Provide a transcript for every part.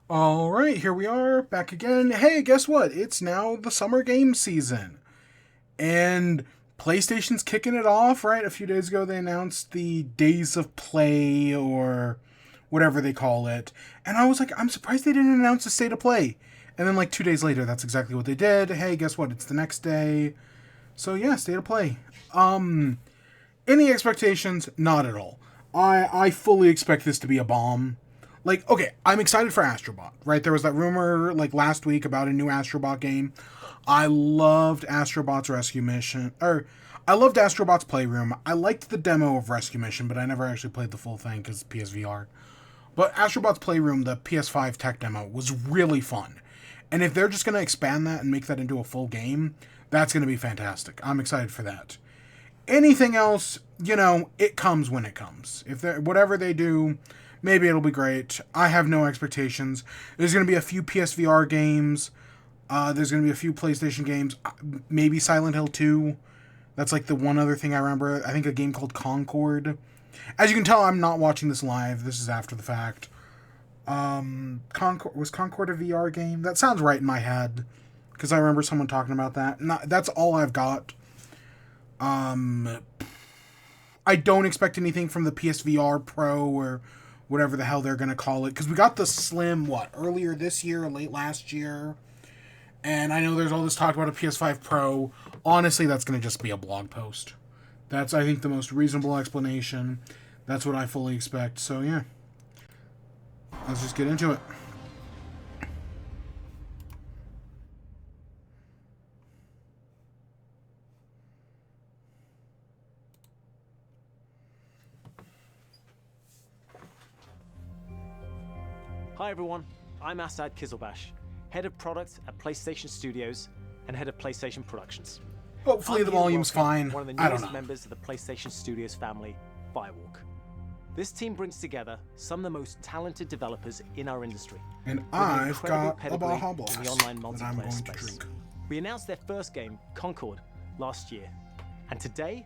All right, here we are back again. Hey, guess what? It's now the summer game season. And PlayStation's kicking it off, right? A few days ago, they announced the Days of Play or whatever they call it. And I was like, I'm surprised they didn't announce a State of Play. And then, like, 2 days later, that's exactly what they did. Hey, guess what? It's the next day. So, yeah, State of Play. Any expectations? Not at all. I fully expect this to be a bomb. Like, okay, I'm excited for Astro Bot, right? There was that rumor, like, last week about a new Astro Bot game. I loved Astro Bot's Rescue Mission, I loved Astro Bot's Playroom. I liked the demo of Rescue Mission, but I never actually played the full thing because PSVR. But Astro Bot's Playroom, the PS5 tech demo, was really fun. And if they're just going to expand that and make that into a full game, that's going to be fantastic. I'm excited for that. Anything else, it comes when it comes. If whatever they do, maybe it'll be great. I have no expectations. There's going to be a few PSVR games. There's going to be a few PlayStation games. Maybe Silent Hill 2. That's like the one other thing I remember. I think a game called Concord. As you can tell, I'm not watching this live. This is after the fact. Was Concord a VR game? That sounds right in my head. Because I remember someone talking about that. That's all I've got. I don't expect anything from the PSVR Pro or whatever the hell they're going to call it. Because we got the Slim, earlier this year or late last year. And I know there's all this talk about a PS5 Pro. Honestly, that's going to just be a blog post. That's, I think, the most reasonable explanation. That's what I fully expect. So, yeah. Let's just get into it. Hi everyone, I'm Asad Kizilbash, Head of Product at PlayStation Studios and Head of PlayStation Productions. Hopefully the volume's fine. One of the I don't newest know. members of the PlayStation Studios family, Firewalk. This team brings together some of the most talented developers in our industry. And with an I've incredible got a pedigree Baja in Blast the online that I'm multiplayer going to space. drink. We announced their first game, Concord, last year, and today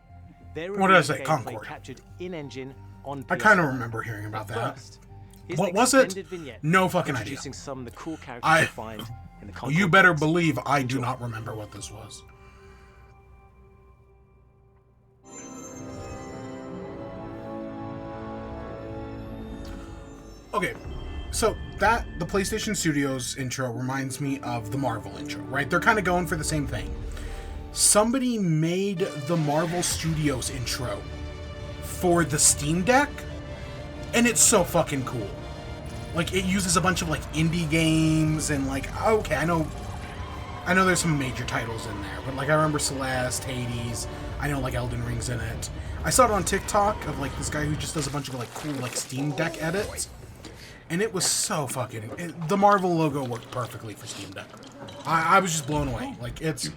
they're What did I revealing say? gameplay Concord. captured in-engine on I kind of PS4. remember hearing about that. First is What an was it? extended vignette No fucking idea. introducing some of the cool characters you'll find in the Concord You better games. believe I do Enjoy. not remember what this was. Okay, so the PlayStation Studios intro reminds me of the Marvel intro, right? They're kind of going for the same thing. Somebody made the Marvel Studios intro for the Steam Deck, and it's so fucking cool. Like, it uses a bunch of, like, indie games, and, like, okay, I know there's some major titles in there, but, like, I remember Celeste, Hades, I know, like, Elden Ring's in it. I saw it on TikTok of, like, this guy who just does a bunch of, like, cool, like, Steam Deck edits, and it was so fucking... the Marvel logo worked perfectly for Steam Deck. I was just blown away. Like, it's... It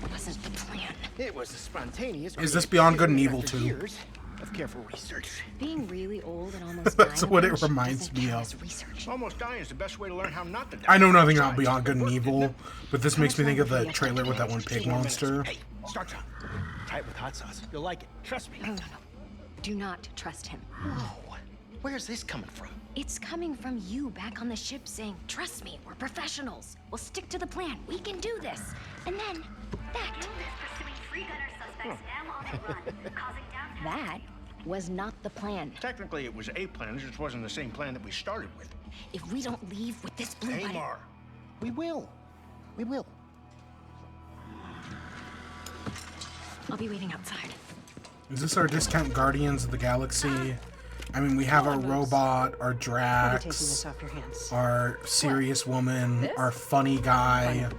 wasn't the plan. It was a spontaneous. Is this Beyond Good and Evil after 2? years of careful research. Being really old and almost That's dying what it of age reminds doesn't me count of. as research. Almost dying is the best way to learn how not to die. I know nothing about Besides, Beyond Good and it worked, didn't Evil, it? but this makes me think of the trailer with that one pig 15 more minutes. monster. Hey, start time. Try it with hot sauce. You'll like it. Trust me. No. Do not trust him. Whoa. Where's this coming from? It's coming from you back on the ship saying, trust me, we're professionals. We'll stick to the plan. We can do this. And then that. That was not the plan. Technically, it was a plan. It just wasn't the same plan that we started with. If we don't leave with this blue button, Amar, we will. We will. I'll be waiting outside. Is this our discount Guardians of the Galaxy? I mean, we have our robot, our Drax, off your hands. our serious woman, our funny guy.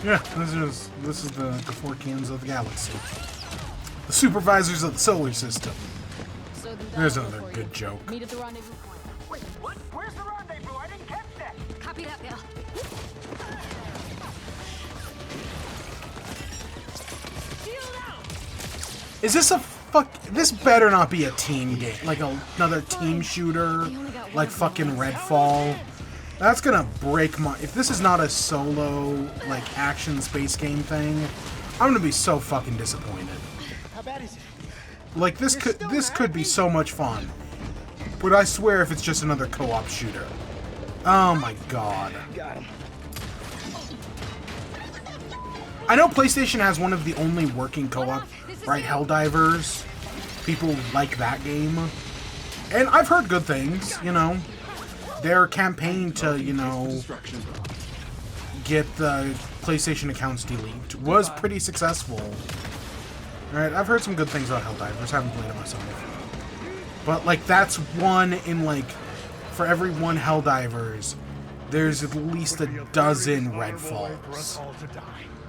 Yeah, this is the Forkians of the galaxy. The supervisors of the solar system. There's another good joke. Meet at the rendezvous point. Wait, what? Where's the rendezvous? I didn't catch that. Copy that, Bill. Is this a fuck, this better not be a team game, like another team shooter, like fucking Redfall. That's gonna break my... If this is not a solo, like, action space game thing, I'm gonna be so fucking disappointed. How bad is it? Like, this could be so much fun. But I swear if it's just another co-op shooter. Oh my god. Got him. I know PlayStation has one of the only working co-op, right, Helldivers. People like that game. And I've heard good things, you know. Their campaign to, you know, get the PlayStation accounts deleted was pretty successful. Right, I've heard some good things about Helldivers, haven't played it myself. But, like, that's one in, like, for every one Helldivers, there's at least a dozen Redfalls.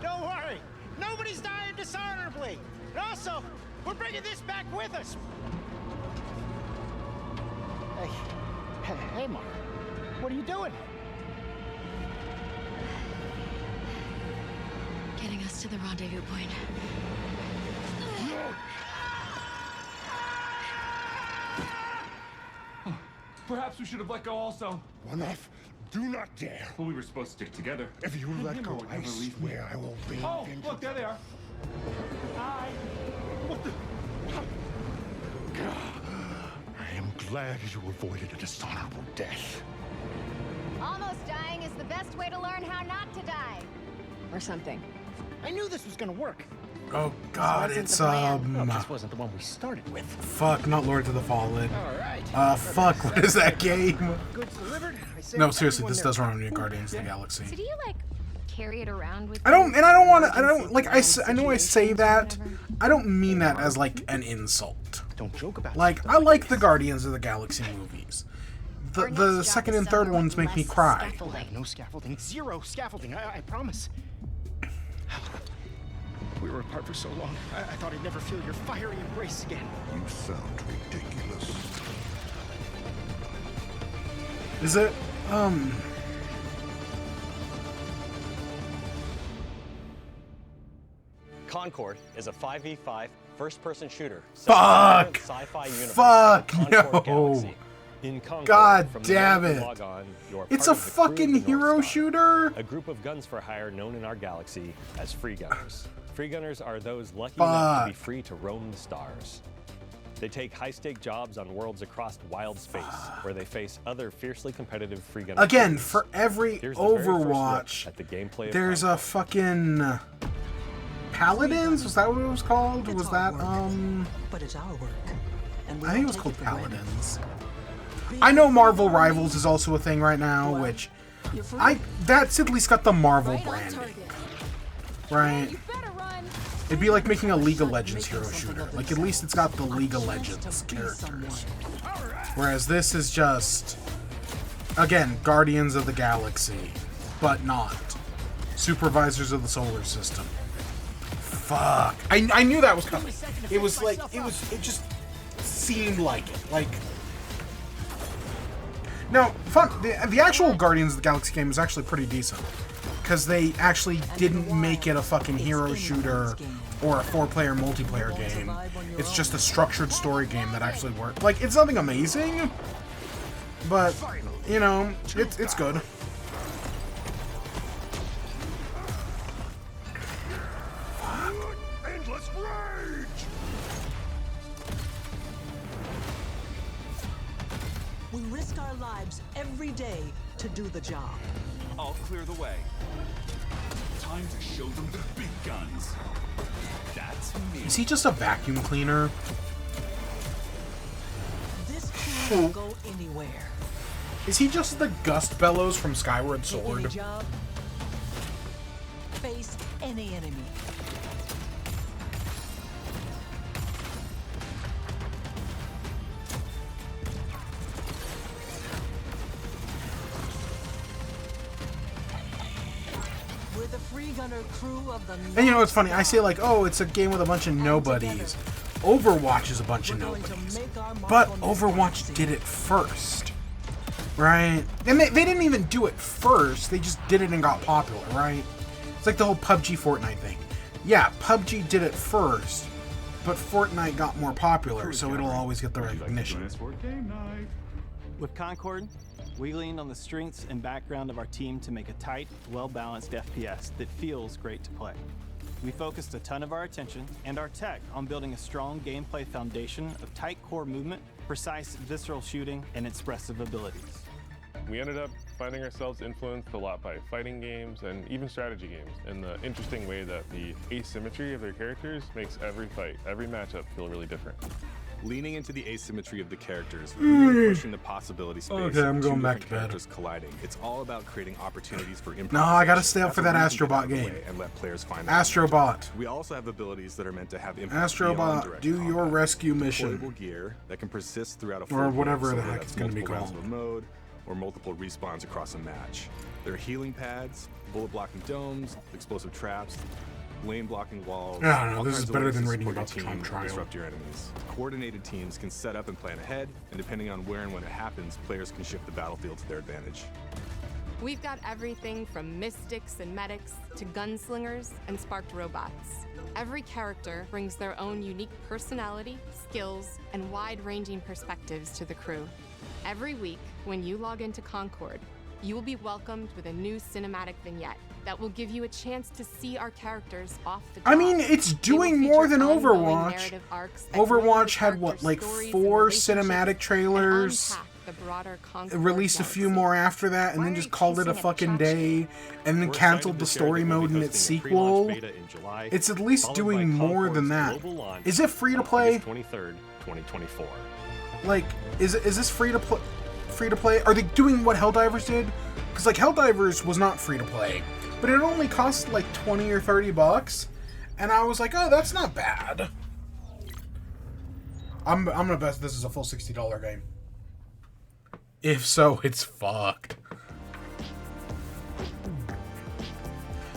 Don't worry. Nobody's dying dishonorably. And also, we're bringing this back with us. Hey, Mark. What are you doing? Getting us to the rendezvous point. Perhaps we should have let go also. One off. Do not dare. Well, we were supposed to stick together. If you let go, I swear I will bring Oh, vengeance. look, there they are. Hi. What the? I am glad you avoided a dishonorable death. Almost dying is the best way to learn how not to die. Or something. I knew this was gonna work. Oh god, it's, Well, this wasn't the one we started with. fuck, not Lords of the Fallen. Alright. Fuck, what is that game? Goods delivered. I saved No, seriously, everyone this their does remind me of Guardians of the Galaxy. So do you, like, carry it around with I don't want to, like, I know I say that, I don't mean that as, like, an insult. Don't joke about Like, I like the Guardians of the Galaxy movies. The second and third ones make me cry. No scaffolding. Zero scaffolding. I promise. We were apart for so long. I thought I'd never feel your fiery embrace again. You sound ridiculous. Is it? Concord is a 5v5 first-person shooter. Fuck! Sci-fi universe. Fuck, Concord no. Galaxy. In Concord, God from the damn moment you it. log on, you're It's part a of the crew of fucking the North hero Star, shooter? a group of guns for hire known in our galaxy as free gunners. Free gunners are those lucky enough to be free to roam the stars. They take high-stake jobs on worlds across wild space, where they face other fiercely competitive free gunners. Again, for every Here's the very first look Overwatch, at the gameplay of there's a fucking Paladins? Was that what it was called? Was that, But it's our work. And we I think it don't was take called for granted. Paladins. I know Marvel Rivals is also a thing right now, which that's at least got the Marvel branding, right? It'd be like making a League of Legends hero shooter. Like, at least it's got the League of Legends characters. Whereas this is just, again, Guardians of the Galaxy, but not. Supervisors of the Solar System. Fuck. I knew that was coming. It was like, it just seemed like it. Like, now, fun. The actual Guardians of the Galaxy game is actually pretty decent. Because they actually didn't make it a fucking hero shooter or a 4-player multiplayer game. It's just a structured story game that actually worked. Like, it's nothing amazing, but, you know, it's good. Endless rage! We risk our lives every day to do the job. I'll clear the way. Time to show them the big guns. That's me. Is he just a vacuum cleaner? This crew will go anywhere. Is he just the Gust Bellows from Skyward Take any Sword? job. Face any enemy. We're the free gunner crew of the And you know what's funny? I say like, oh, it's a game with a bunch of nobodies. Overwatch is a bunch of nobodies. But Overwatch did it first. Right? And they didn't even do it first. They just did it and got popular, right? It's like the whole PUBG Fortnite thing. Yeah, PUBG did it first. but Fortnite got more popular, so it'll always get the recognition. With Concord, we leaned on the strengths and background of our team to make a tight, well-balanced FPS that feels great to play. We focused a ton of our attention and our tech on building a strong gameplay foundation of tight core movement, precise visceral shooting, and expressive abilities. We ended up finding ourselves influenced a lot by fighting games and even strategy games in the interesting way that the asymmetry of their characters makes every fight, every matchup feel really different. Leaning into the asymmetry of the characters, really pushing the possibility space. Okay, I'm going back to bed. Characters colliding. It's all about creating opportunities for improvisation. No, I gotta stay up for that Astro Bot game. And let players find Astro Bot. We also have abilities that are meant to have impact Astro Bot, do your rescue mission. Deployable gear that can persist throughout a full or whatever game, the heck it's going to be called. Of a mode, or multiple respawns across a match. There are healing pads, bullet blocking domes, explosive traps, lane blocking walls. I don't know, this is better than reading about the Trump trial. Disrupt your enemies. Coordinated teams can set up and plan ahead, and depending on where and when it happens, players can shift the battlefield to their advantage. We've got everything from mystics and medics to gunslingers and sparked robots. Every character brings their own unique personality, skills, and wide-ranging perspectives to the crew. Every week, when you log into Concord, you will be welcomed with a new cinematic vignette that will give you a chance to see our characters off the top. I mean, it's doing more than Overwatch. Overwatch had, what, like 4 cinematic trailers? It released a few more after that, and then just called it a fucking day, and then canceled the story mode in its sequel. It's at least doing more than that. Is it free to play? 23rd, 2024. Like, is this free to play? Free to play? Are they doing what Helldivers did? Because like Helldivers was not free to play, but it only cost like 20 or 30 bucks, and I was like, oh, that's not bad. I'm gonna bet this is a full $60 game. If so, it's fucked.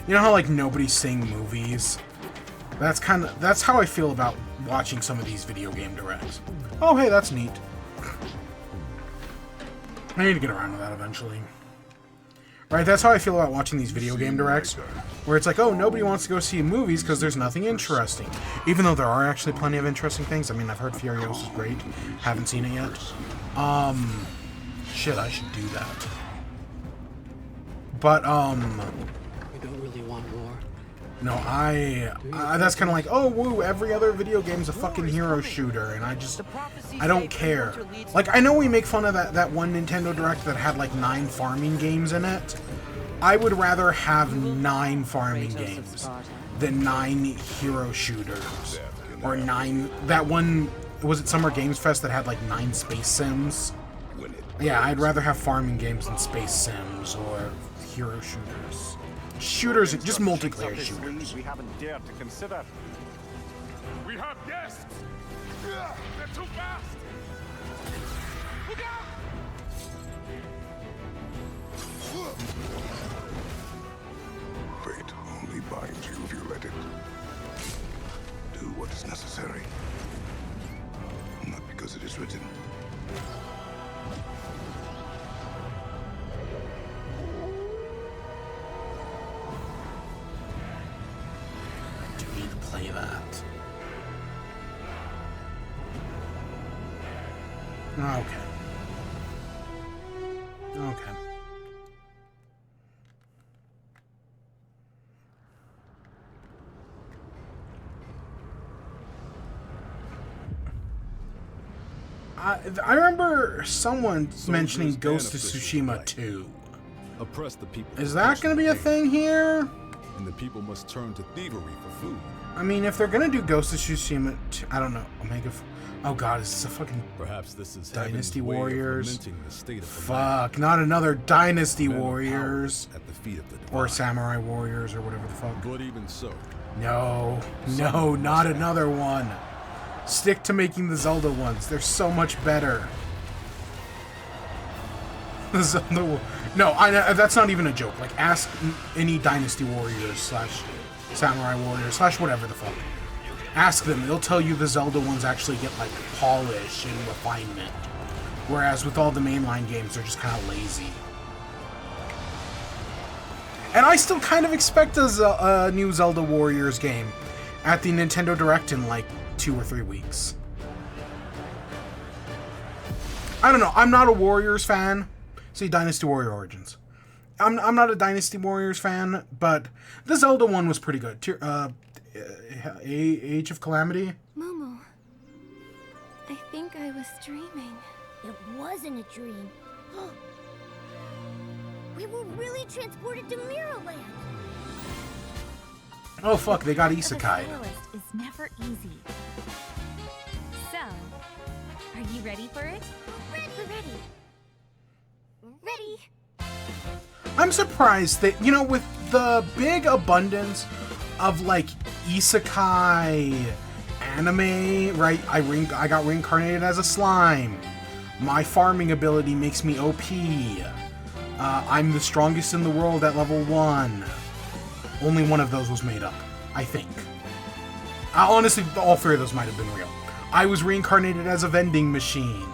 You know how like nobody's seeing movies? That's how I feel about watching some of these video game directs. Oh, hey, that's neat. I need to get around to that eventually. Right, that's how I feel about watching these video game directs, where it's like, oh, nobody wants to go see movies because there's nothing interesting. Even though there are actually plenty of interesting things. I mean, I've heard Furious is great. Haven't seen it yet. Shit, I should do that. But, We don't really want war. No, that's kind of like, oh, woo, every other video game's a fucking hero shooter, and I don't care. Like, I know we make fun of that one Nintendo Direct that had like 9 farming games in it. I would rather have 9 farming games than 9 hero shooters. Or 9, that one, was it Summer Games Fest that had like 9 space sims? Yeah, I'd rather have farming games than space sims or hero shooters. Shooters, just multiplayer shooters. We haven't dared to consider. We have guests. They're too fast. Look out! Fate only binds you if you let it. Do what is necessary. Not because it is written. Play that. Okay. Okay. I remember someone mentioning Ghost of Tsushima 2. Oppress the people. Is that going to be a thing here? And the people must turn to thievery for food. I mean, if they're gonna do Ghost of Tsushima, I don't know. Omega. Oh God, is this a fucking? Perhaps this is Dynasty Warriors. The state of fuck, not another Dynasty Warriors. At the feet of the or Samurai Warriors or whatever the fuck. But even so. No, not another one. Stick to making the Zelda ones. They're so much better. The Zelda. No, that's not even a joke. Like, ask any Dynasty Warriors / Samurai Warriors / whatever the fuck. Ask them. They'll tell you the Zelda ones actually get, like, polish and refinement. Whereas with all the mainline games, they're just kind of lazy. And I still kind of expect a new Zelda Warriors game at the Nintendo Direct in, like, 2 or 3 weeks. I don't know. I'm not a Warriors fan. See, Dynasty Warrior Origins. I'm not a Dynasty Warriors fan, but the Zelda one was pretty good. Age of Calamity. Momo, I think I was dreaming. It wasn't a dream. We were really transported to Mirrorland. Oh fuck, they got The isekai. stylist is never easy. So, are you ready for it? Ready. I'm surprised that, you know, with the big abundance of, like, isekai anime, right? I got reincarnated as a slime. My farming ability makes me OP. I'm the strongest in the world at level 1. Only one of those was made up, I think. Honestly, all 3 of those might have been real. I was reincarnated as a vending machine.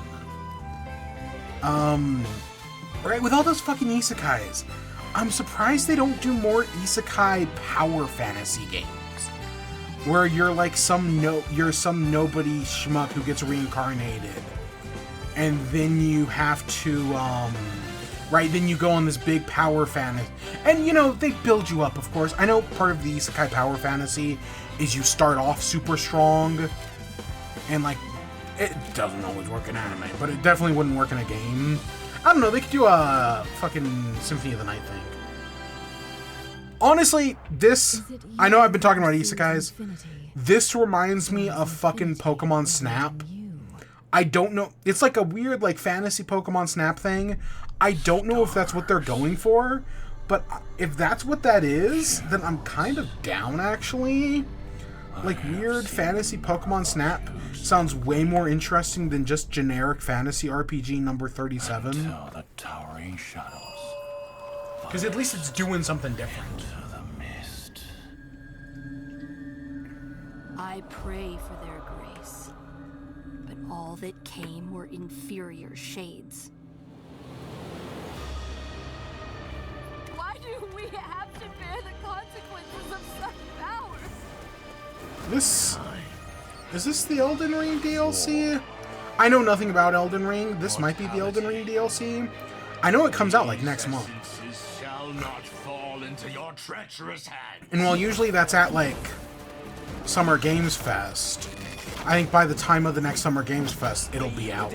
Right, with all those fucking isekais, I'm surprised they don't do more isekai power fantasy games. Where you're like some nobody schmuck who gets reincarnated. And then you have to, right, then you go on this big power fantasy. And, you know, they build you up, of course. I know part of the isekai power fantasy is you start off super strong. And, like, it doesn't always work in anime, but it definitely wouldn't work in a game. I don't know, they could do a fucking Symphony of the Night thing. Honestly, this... I know I've been talking about isekais. This reminds me of fucking Pokemon Snap. I don't know... It's like a weird, like, fantasy Pokemon Snap thing. I don't know if that's what they're going for, but if that's what that is, then I'm kind of down, actually. Like, weird fantasy Pokemon Snap sounds way more interesting than just generic fantasy RPG number 37. Until the towering shadows. Because at least it's doing something different. The mist. I pray for their grace, but all that came were inferior shades. Why do we have to bear the consequences of such powers? Is this the Elden Ring DLC? I know nothing about Elden Ring. This might be the Elden Ring DLC. I know it comes out like next month. Shall not fall into your treacherous hands. And while usually that's at like Summer Games Fest, I think by the time of the next Summer Games Fest, it'll be out.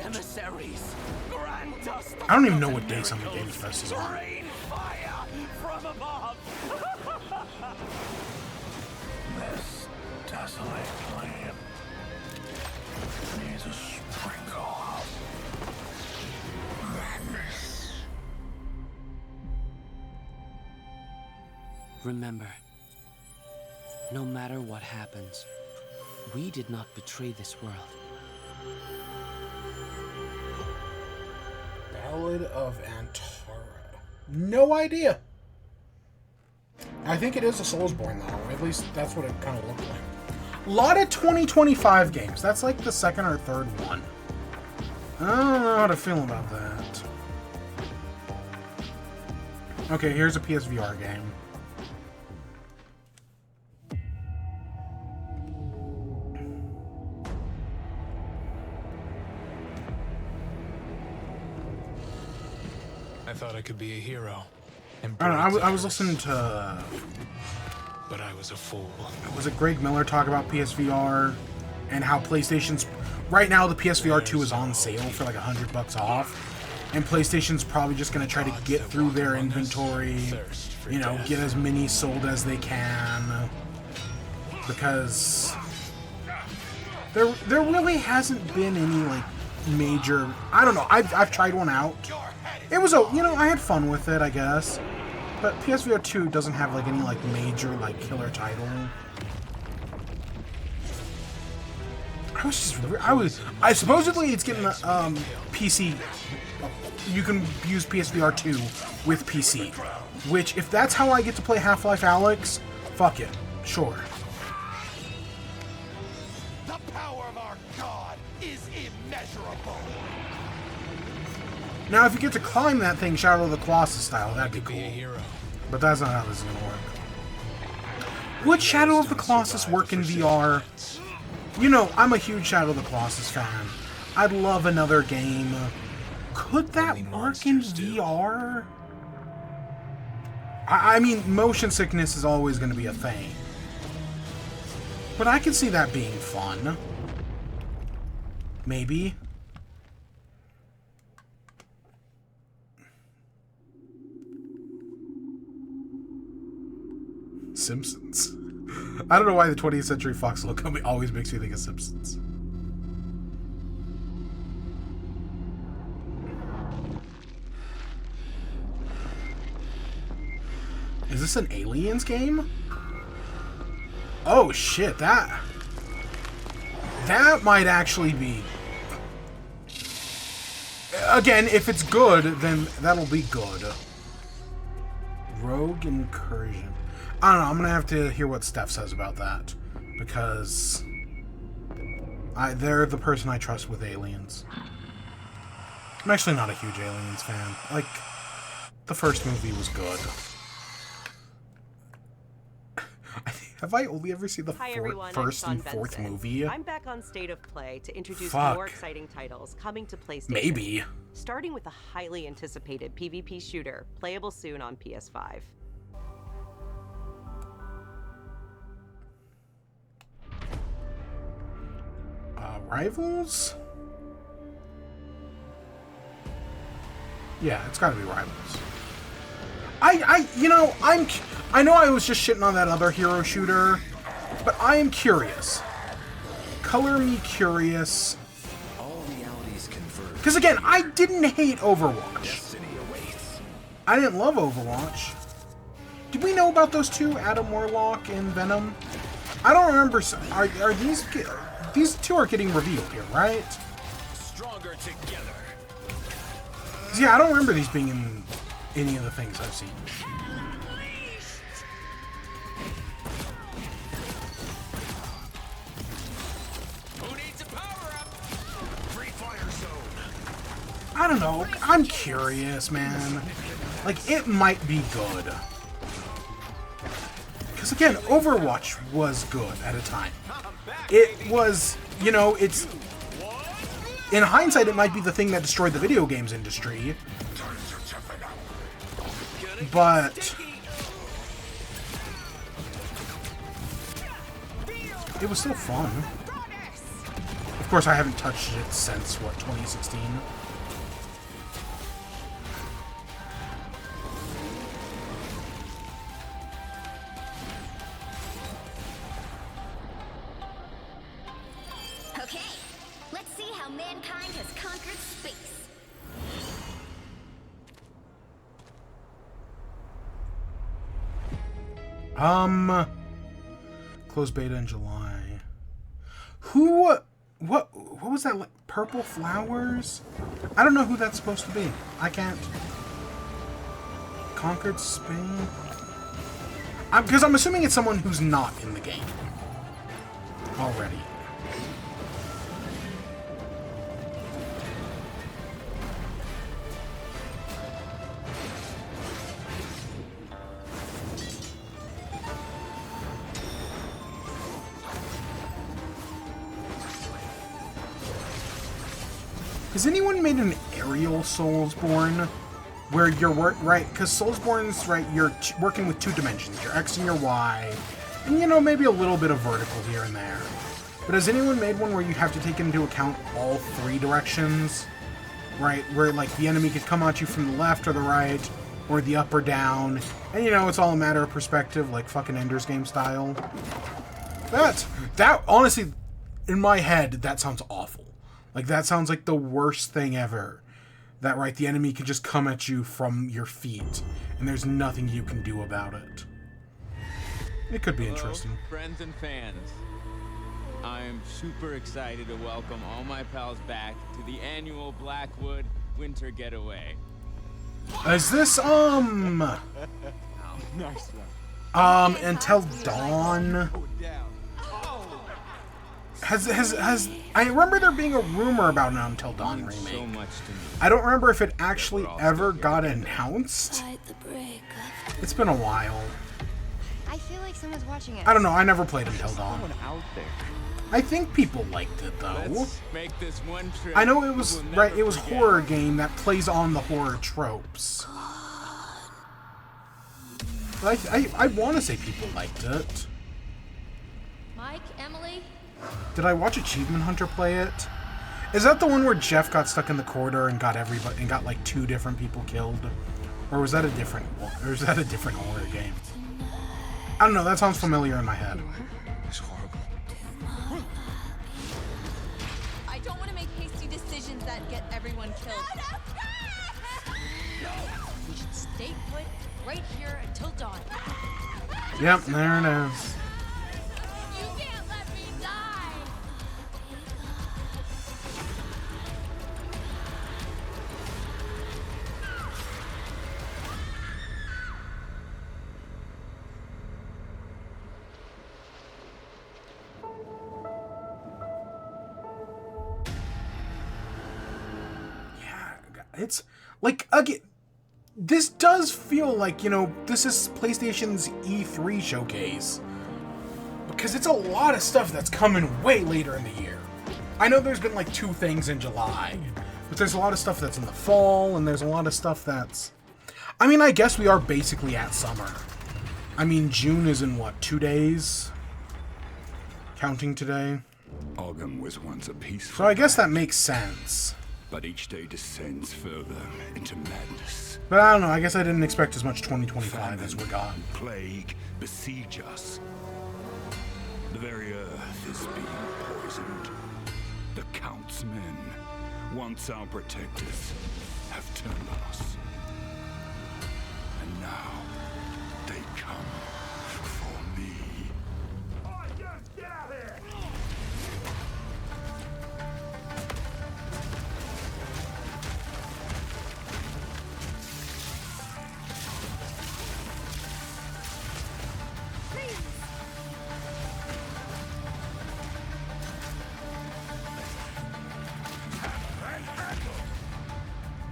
I don't even know what day Summer Games Fest is on. This desolate land needs a sprinkle of madness. Remember, no matter what happens, we did not betray this world. Ballad of Antara. No idea. I think it is a Soulsborne, though. At least that's what it kind of looked like. A lot of 2025 games. That's like the second or third one. I don't know how to feel about that. Okay, here's a PSVR game. I thought I could be a hero. I don't know, I was listening to... But I was a fool. Was it Greg Miller talk about PSVR and how PlayStation's... Right now, the PSVR 2 is on sale for like $100 off. And PlayStation's probably just going to try to get through their inventory, you know, get as many sold as they can. Because there really hasn't been any, like, major... I don't know, I've tried one out. It was a, you know, I had fun with it, I guess. But PSVR 2 doesn't have like any like major like killer title. I supposedly it's getting PC. You can use PSVR 2 with PC, which if that's how I get to play Half-Life Alyx, fuck it, sure. The power of our god is immeasurable. Now, if you get to climb that thing Shadow of the Colossus style, that'd be cool. But that's not how this is gonna work. Would Shadow of the Colossus work in VR? You know, I'm a huge Shadow of the Colossus fan. I'd love another game. Could that work in VR? I mean, motion sickness is always going to be a thing. But I can see that being fun. Maybe. Simpsons. I don't know why the 20th Century Fox logo always makes me think of Simpsons. Is this an Aliens game? Oh shit, that might actually be... Again, if it's good, then that'll be good. Rogue Incursion. I don't know, I'm gonna have to hear what Steph says about that. Because... they're the person I trust with Aliens. I'm actually not a huge Aliens fan. Like, the first movie was good. Have I only ever seen the first and fourth movie? I'm back on State of Play to introduce more exciting titles coming to PlayStation. Maybe. Starting with a highly anticipated PvP shooter, playable soon on PS5. Rivals? Yeah, it's gotta be Rivals. I know I was just shitting on that other hero shooter, but I am curious. Color me curious. All realities converge. Because again, I didn't hate Overwatch. I didn't love Overwatch. Did we know about those two, Adam Warlock and Venom? I don't remember. Are these two are getting revealed here, right? Stronger together. Yeah, I don't remember these being in any of the things I've seen. Who needs a power up? Free fire zone. I don't know. I'm curious, man. Like, it might be good. Because again, Overwatch was good at a time. It was, you know, it's... In hindsight, it might be the thing that destroyed the video games industry. But... it was still fun. Of course, I haven't touched it since, what, 2016? Okay, let's see how mankind has conquered space. Closed beta in July. What was that, like, Purple Flowers? I don't know who that's supposed to be. I can't. Conquered Spain? Because I'm assuming it's someone who's not in the game already. Has anyone made an aerial Soulsborne where you're right? Because Soulsborne's right. You're working with two dimensions, your X and your Y, and you know maybe a little bit of vertical here and there. But has anyone made one where you have to take into account all three directions, right? Where like the enemy could come at you from the left or the right, or the up or down, and you know it's all a matter of perspective, like fucking Ender's Game style. That honestly, in my head, that sounds awful. Like, that sounds like the worst thing ever. That, right, the enemy can just come at you from your feet, and there's nothing you can do about it. It could be interesting. Friends and fans. I'm super excited to welcome all my pals back to the annual Blackwood Winter Getaway. Is this, Nice one. Until Dawn? I remember there being a rumor about an Until Dawn remake. I don't remember if it actually ever got announced. It's been a while. I feel like someone's watching it. I don't know, I never played Until Dawn. Out there. I think people liked it though. Let's make this one trip I know it was we'll right. never It was forget. horror game that plays on the horror tropes. But I want to say people liked it. Mike, Emily? Did I watch Achievement Hunter play it? Is that the one where Jeff got stuck in the corridor and got everybody and got like 2 different people killed, or was that a different one? Or is that a different horror game? I don't know. That sounds familiar in my head. It's horrible. I don't want to make hasty decisions that get everyone killed. We should stay put right here until dawn. Yep, there it is. You can't let me die! It's like, again, this does feel like, you know, this is PlayStation's E3 showcase. Because it's a lot of stuff that's coming way later in the year. I know there's been like 2 things in July, but there's a lot of stuff that's in the fall, and there's a lot of stuff that's... I mean, I guess we are basically at summer. I mean, June is in what, 2 days? Counting today. Arkham was once a peaceful. So I guess that makes sense. But each day descends further into madness. But I don't know, I guess I didn't expect as much 2025 as we got. Plague besiege us. The very earth is being poisoned. The Count's men, once our protectors, have turned on us. And now, they come for me. Get out here!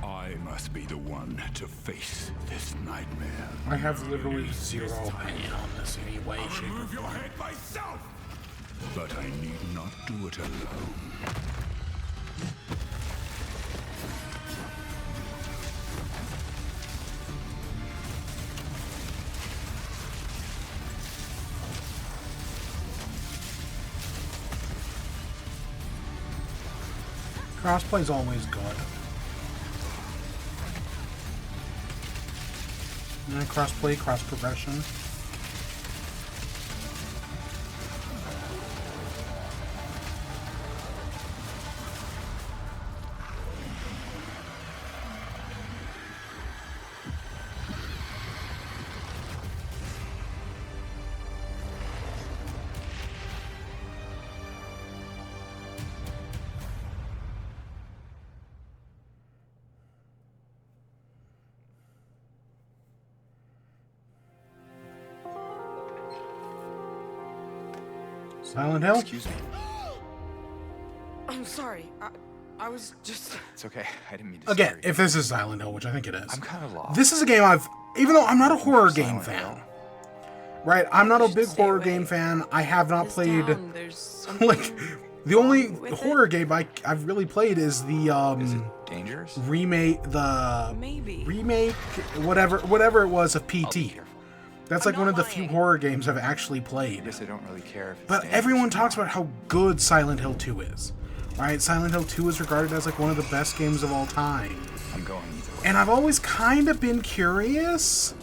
I must be the one to face this nightmare. I have literally zero opinion on this in any way, shape, or form. myself! But I need not do it alone. Crossplay's always good. Crossplay, cross progression. Silent Hill? Excuse me. I'm sorry. I was just... It's okay. I didn't mean to Again, scare you. if this is Silent Hill, which I think it is. I'm kind of lost. This is a game even though I'm not a horror game fan, right? I'm not a big horror game fan. I have not played, like, the only horror game I've really played is the, dangerous? remake, whatever it was of PT. That's like one of the few horror games I've actually played. I guess I don't really care if it's But dangerous. everyone talks about how good Silent Hill 2 is. Right? Silent Hill 2 is regarded as like one of the best games of all time. I'm going either way. And I've always kind of been curious.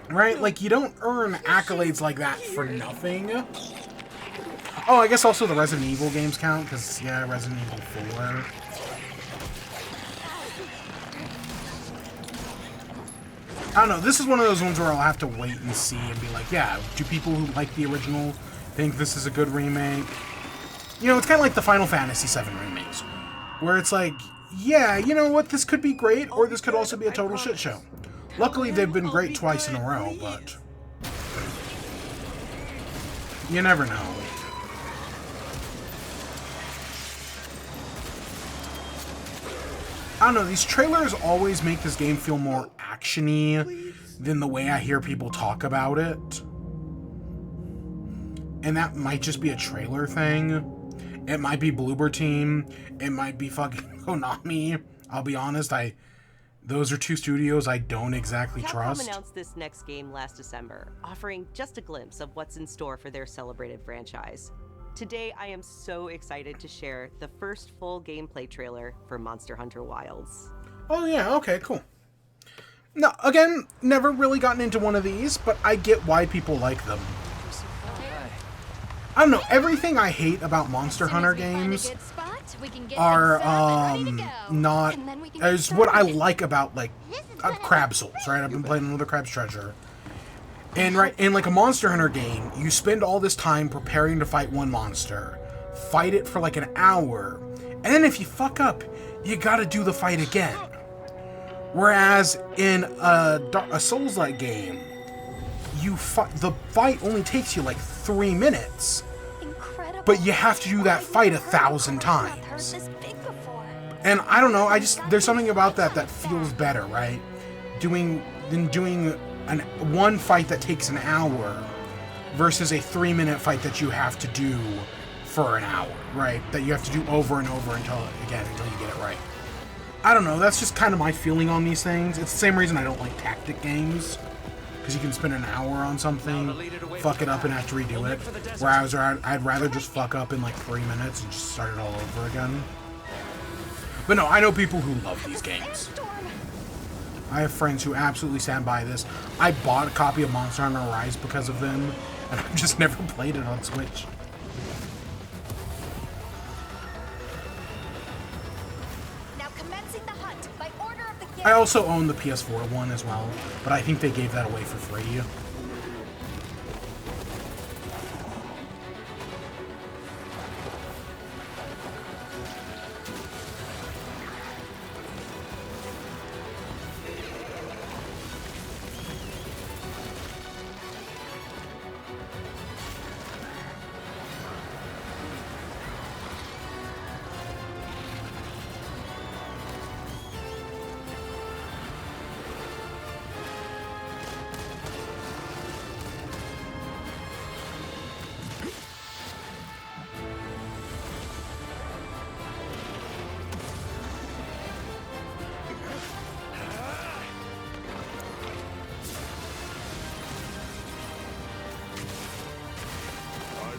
Right? Like, you don't earn accolades like that for nothing. Oh, I guess also the Resident Evil games count, because, yeah, Resident Evil 4. I don't know, this is one of those ones where I'll have to wait and see and be like, yeah, do people who like the original think this is a good remake? You know, it's kind of like the Final Fantasy VII remakes, where it's like, yeah, you know what, this could be great, or this could also be a total shit show. Luckily, they've been great twice in a row, but you never know. I don't know, these trailers always make this game feel more action-y than the way I hear people talk about it. and that might just be a trailer thing. It might be Bloober Team. It might be fucking Konami. I'll be honest, those are two studios I don't exactly trust. Capcom announced this next game last December, offering just a glimpse of what's in store for their celebrated franchise. Today, I am so excited to share the first full gameplay trailer for Monster Hunter Wilds. Oh yeah, okay, cool. No, again, never really gotten into one of these, but I get why people like them. I don't know, everything I hate about Monster Hunter games are not as what I like about like Crab Souls, right? I've been playing another Crab's Treasure. And right in like a Monster Hunter game, you spend all this time preparing to fight one monster, fight it for like an hour, and then if you fuck up, you gotta do the fight again. Whereas in a Souls-like game, the fight only takes you like 3 minutes, but you have to do that fight 1,000 times. And I don't know, there's something about that feels better, right? Doing one fight that takes an hour versus a 3-minute fight that you have to do for an hour, right? That you have to do over and over until you get it right. I don't know, that's just kind of my feeling on these things. It's the same reason I don't like tactic games, because you can spend an hour on something, fuck it up, and have to redo it. Whereas I'd rather just fuck up in like 3 minutes and just start it all over again. But no, I know people who love these games. I have friends who absolutely stand by this. I bought a copy of Monster Hunter Rise because of them, and I've just never played it on Switch. I also own the PS4 one as well, but I think they gave that away for free.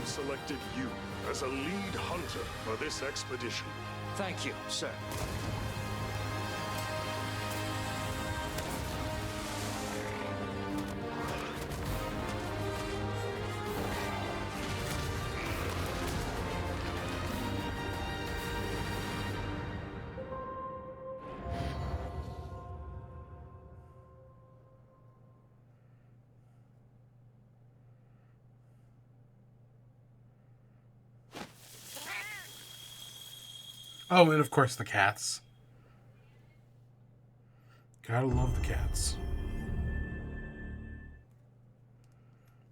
Selected you as a lead hunter for this expedition. Thank you, sir. Oh, and of course the cats. Gotta love the cats.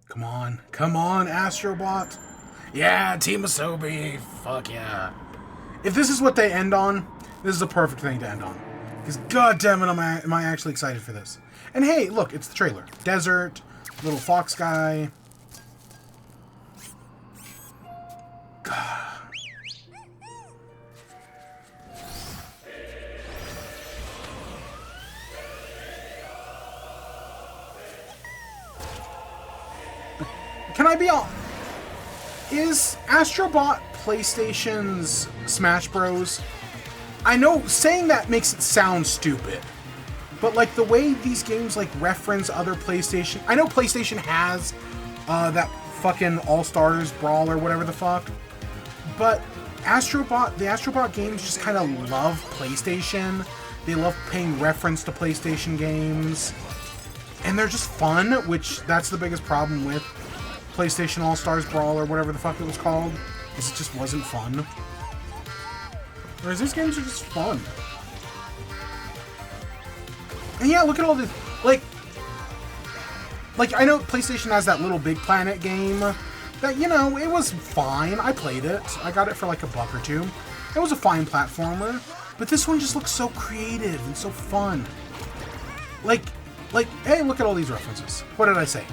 Come on. Come on, Astro Bot. Yeah, Team Asobi. Fuck yeah. If this is what they end on, this is the perfect thing to end on. Because goddammit, am I actually excited for this. And hey, look, it's the trailer. Desert, little fox guy. God. Can I be on? Is Astro Bot PlayStation's Smash Bros? I know saying that makes it sound stupid, but like the way these games like reference other PlayStation, I know PlayStation has that fucking All-Stars Brawl or whatever the fuck, but the Astro Bot games just kind of love PlayStation. They love paying reference to PlayStation games, and they're just fun, which that's the biggest problem with PlayStation All-Stars Brawl or whatever the fuck it was called, is it just wasn't fun. Whereas these games are just fun. And yeah, look at all this, like I know PlayStation has that Little Big Planet game that, you know, it was fine. I played it. I got it for like $1 or $2. It was a fine platformer, but this one just looks so creative and so fun. Like, hey, look at all these references. What did I say?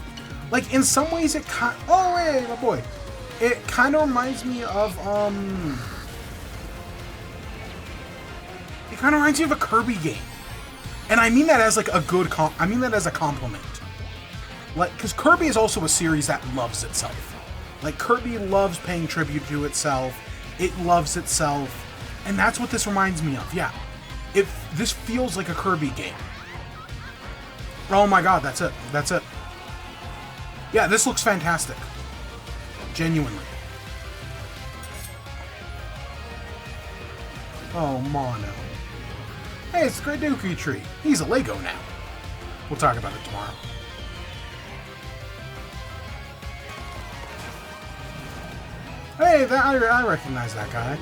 Like, in some ways it oh, hey, my boy. It kind of reminds me of, It kind of reminds me of a Kirby game. And I mean that as, like, a good I mean that as a compliment. Like, because Kirby is also a series that loves itself. Like, Kirby loves paying tribute to itself. It loves itself. And that's what this reminds me of, yeah. This feels like a Kirby game. Oh my god, that's it. That's it. Yeah, this looks fantastic. Genuinely. Oh, Mono. Hey, it's the Great Dookie Tree. He's a Lego now. We'll talk about it tomorrow. Hey, I recognize that guy.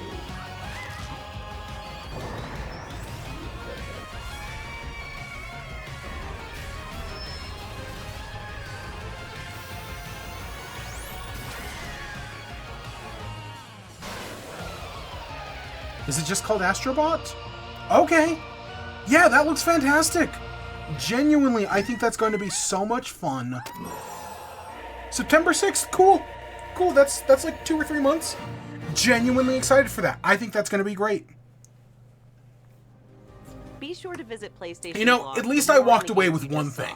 Is it just called Astro Bot? Okay. Yeah, that looks fantastic. Genuinely, I think that's going to be so much fun. September 6th, cool. Cool, that's like 2 or 3 months. Genuinely excited for that. I think that's going to be great. Be sure to visit PlayStation. You know, at least I walked away with one thing.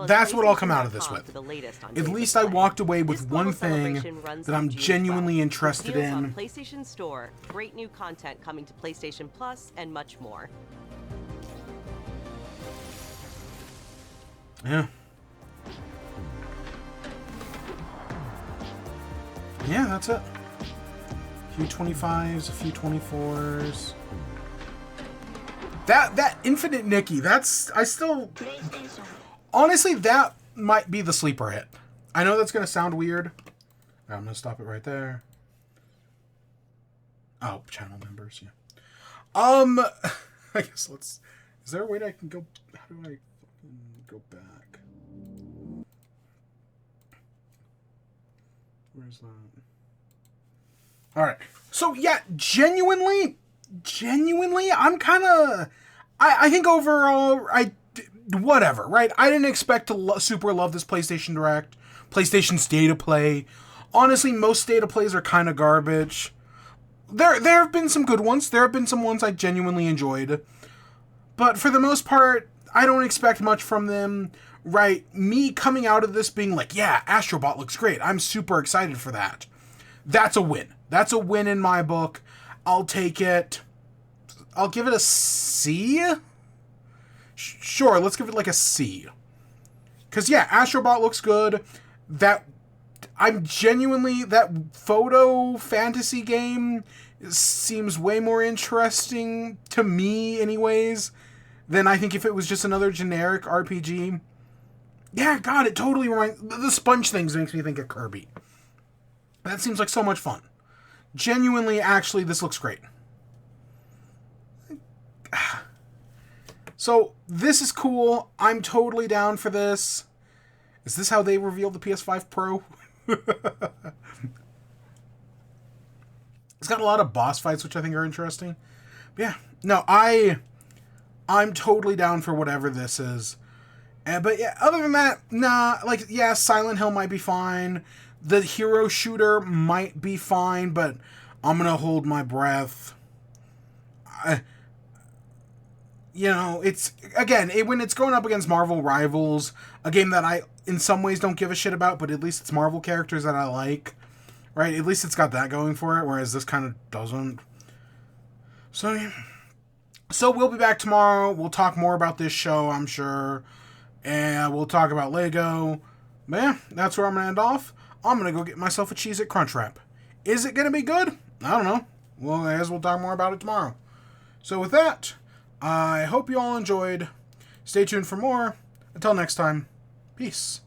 That's what I'll come out of this with. At least I walked away with one thing that I'm genuinely interested in. PlayStation Store, great new content coming to PlayStation Plus, and much more. Yeah. Yeah, that's it. A few 25s, a few 24s. That Infinite Nikki, honestly, that might be the sleeper hit. I know that's going to sound weird. I'm going to stop it right there. Oh, channel members, yeah. I guess is there a way that I can go, how do I fucking go back? Where's that? Alright, so yeah, genuinely, I'm kind of, I think overall, whatever, right? I didn't expect to super love this PlayStation Direct. PlayStation State of Play. Honestly, most State of Plays are kind of garbage. There have been some good ones. There have been some ones I genuinely enjoyed. But for the most part, I don't expect much from them, right? Me coming out of this being like, yeah, Astro Bot looks great. I'm super excited for that. That's a win. That's a win in my book. I'll take it. I'll give it a C. Sure, let's give it like a C. Because, yeah, Astro Bot looks good. That photo fantasy game seems way more interesting to me, anyways, than I think if it was just another generic RPG. Yeah, God, it totally reminds... The sponge things makes me think of Kirby. That seems like so much fun. Genuinely, actually, this looks great. So, this is cool. I'm totally down for this. Is this how they revealed the PS5 Pro? It's got a lot of boss fights, which I think are interesting. But yeah, no, I'm totally down for whatever this is. But yeah, other than that, nah, like, yeah, Silent Hill might be fine. The hero shooter might be fine, but I'm gonna hold my breath. You know, it's, again, when it's going up against Marvel Rivals, a game that I, in some ways, don't give a shit about, but at least it's Marvel characters that I like, right? At least it's got that going for it, whereas this kind of doesn't. So, yeah. So, we'll be back tomorrow. We'll talk more about this show, I'm sure. And we'll talk about Lego. But yeah, that's where I'm going to end off. I'm going to go get myself a Cheez-It Crunchwrap. Is it going to be good? I don't know. Well, I guess we'll talk more about it tomorrow. So, with that, I hope you all enjoyed. Stay tuned for more. Until next time, peace.